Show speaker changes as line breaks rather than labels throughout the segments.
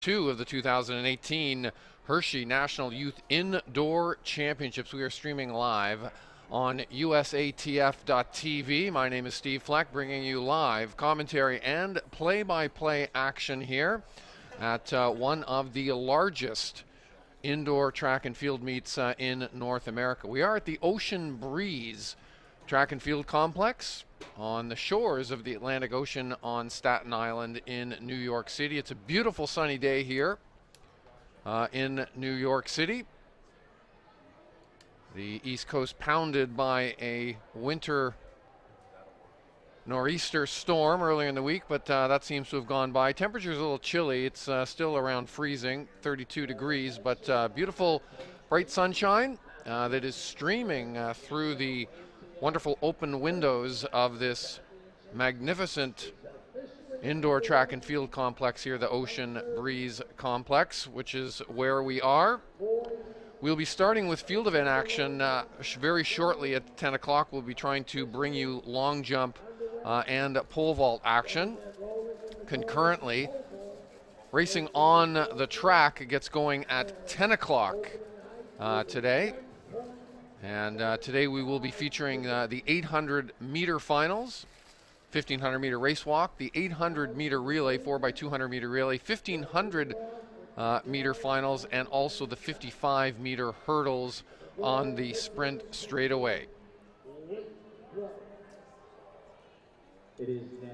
2 of the 2018 Hershey National Youth Indoor Championships. We are streaming live on usatf.tv. My name is Steve Fleck, bringing you live commentary and play-by-play action here at one of the largest indoor track and field meets in North America. We are at the Ocean Breeze Track and Field Complex on the shores of the Atlantic Ocean on Staten Island in New York City. It's a beautiful sunny day here in New York City. The East Coast pounded by a winter nor'easter storm earlier in the week, but that seems to have gone by. Temperature's a little chilly. It's still around freezing, 32 degrees, but beautiful bright sunshine that is streaming through the wonderful open windows of this magnificent indoor track and field complex here, the Ocean Breeze Complex, which is where we are. We'll be starting with field event action very shortly at 10 o'clock. We'll be trying to bring you long jump and pole vault action. Concurrently, racing on the track gets going at 10 o'clock today. And today we will be featuring the 800 meter finals, 1500 meter race walk, the 800 meter relay, 4x200 meter relay, 1500 meter finals, and also the 55 meter hurdles on the sprint straightaway.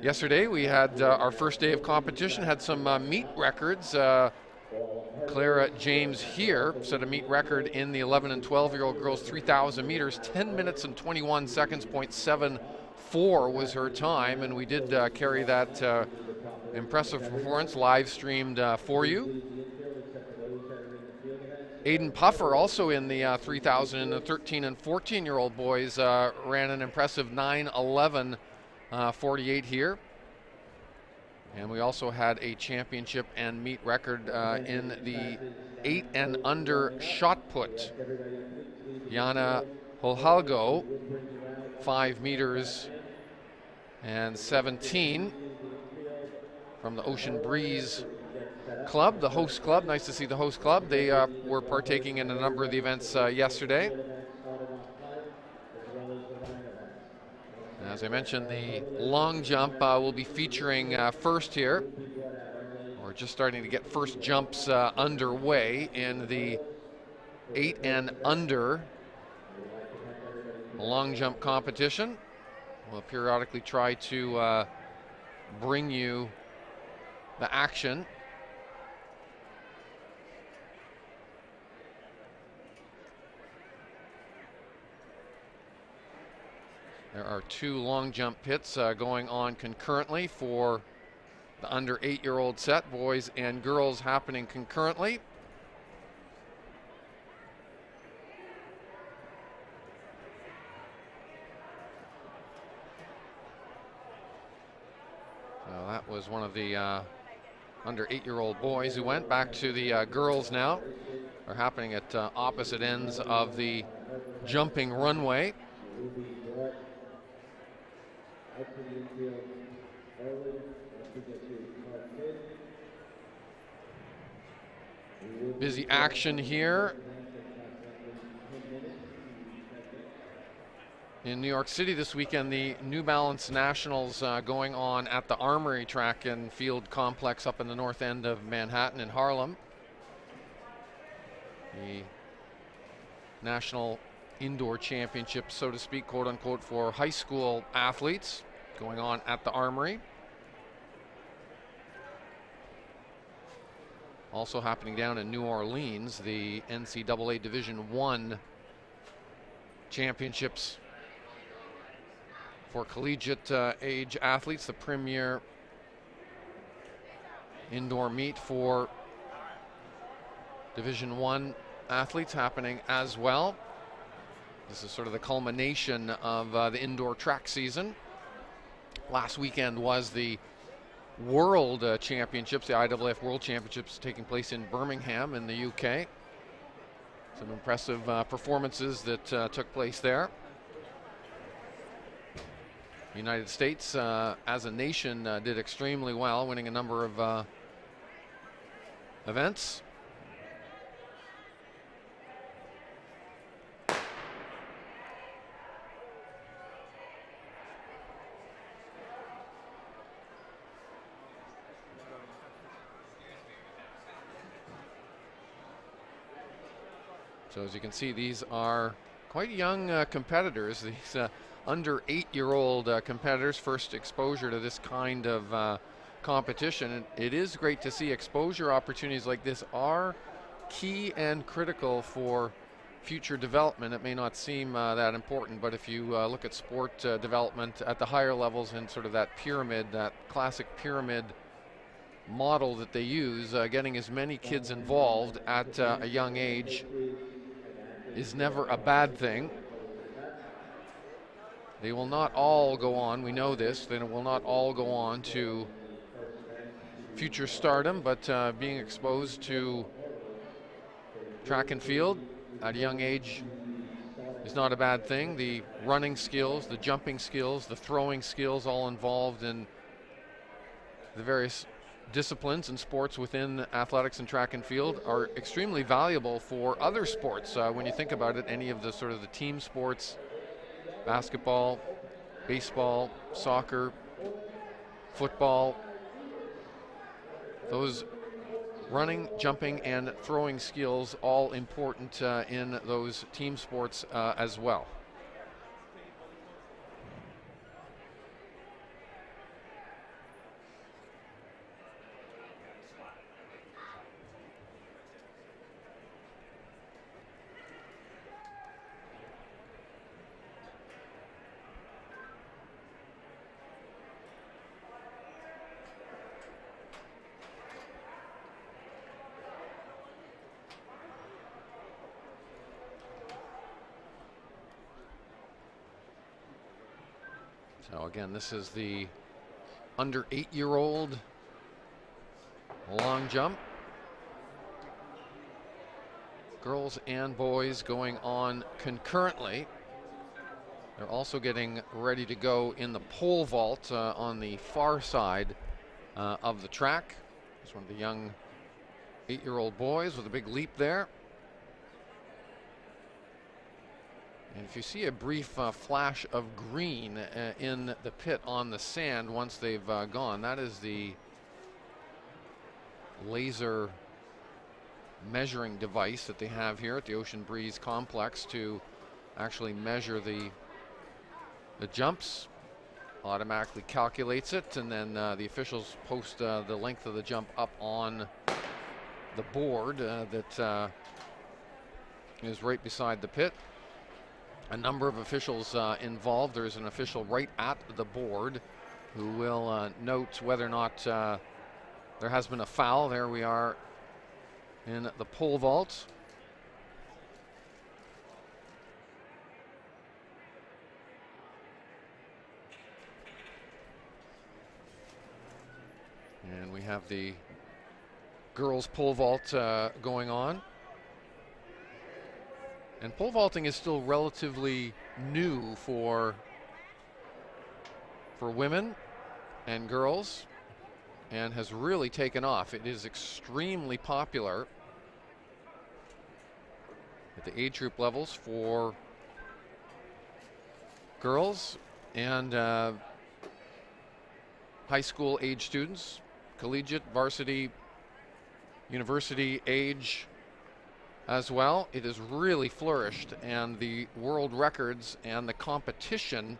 Yesterday we had our first day of competition, had some meet records. Clara James here set a meet record in the 11 and 12-year-old girls 3,000 meters, 10 minutes and 21 seconds, .74 was her time, and we did carry that impressive performance live streamed for you. Aiden Puffer also in the 3,000 and the 13 and 14-year-old boys ran an impressive 9:11.48 here. And we also had a championship and meet record in the 8 and under shot put. Yana Holhalgo, 5 meters and 17 from the Ocean Breeze Club, the host club. Nice to see the host club. They were partaking in a number of the events yesterday. As I mentioned, the long jump will be featuring first here. We're just starting to get first jumps underway in the 8 and under long jump competition. We'll periodically try to bring you the action. There are 2 long jump pits going on concurrently for the under 8-year-old set, boys and girls happening concurrently. So that was one of the under 8-year-old boys who went back to the girls now. They're happening at opposite ends of the jumping runway. Busy action here in New York City this weekend. The New Balance Nationals going on at the Armory Track and Field Complex up in the north end of Manhattan in Harlem. The National Indoor Championship, so to speak, quote unquote, for high school athletes going on at the Armory. Also happening down in New Orleans, the NCAA Division I championships for collegiate age athletes, the premier indoor meet for Division I athletes happening as well. This is sort of the culmination of the indoor track season. Last weekend was the World Championships, the IAAF World Championships taking place in Birmingham in the UK. Some impressive performances that took place there. The United States, as a nation, did extremely well, winning a number of events. So as you can see, these are quite young competitors, these under 8-year-old competitors, first exposure to this kind of competition. And it is great to see exposure opportunities like this are key and critical for future development. It may not seem that important, but if you look at sport development at the higher levels in sort of that pyramid, that classic pyramid model that they use, getting as many kids involved at a young age is never a bad thing. They will not all go on, we know this, they will not all go on to future stardom, but being exposed to track and field at a young age is not a bad thing. The running skills, the jumping skills, the throwing skills, all involved in the various disciplines and sports within athletics and track and field are extremely valuable for other sports. When you think about it, any of the sort of the team sports, basketball, baseball, soccer, football, those running, jumping, and throwing skills all important in those team sports as well. So again, this is the under 8-year-old long jump. Girls and boys going on concurrently. They're also getting ready to go in the pole vault on the far side of the track. There's one of the young 8-year-old boys with a big leap there. And if you see a brief flash of green in the pit on the sand once they've gone, that is the laser measuring device that they have here at the Ocean Breeze complex to actually measure the jumps. Automatically calculates it, and then the officials post the length of the jump up on the board that is right beside the pit. A number of officials involved. There's an official right at the board who will note whether or not there has been a foul. There we are in the pole vault. And we have the girls pole vault going on. And pole vaulting is still relatively new for women and girls, and has really taken off. It is extremely popular at the age group levels for girls and high school age students, collegiate, varsity, university age as well. It has really flourished, and the world records and the competition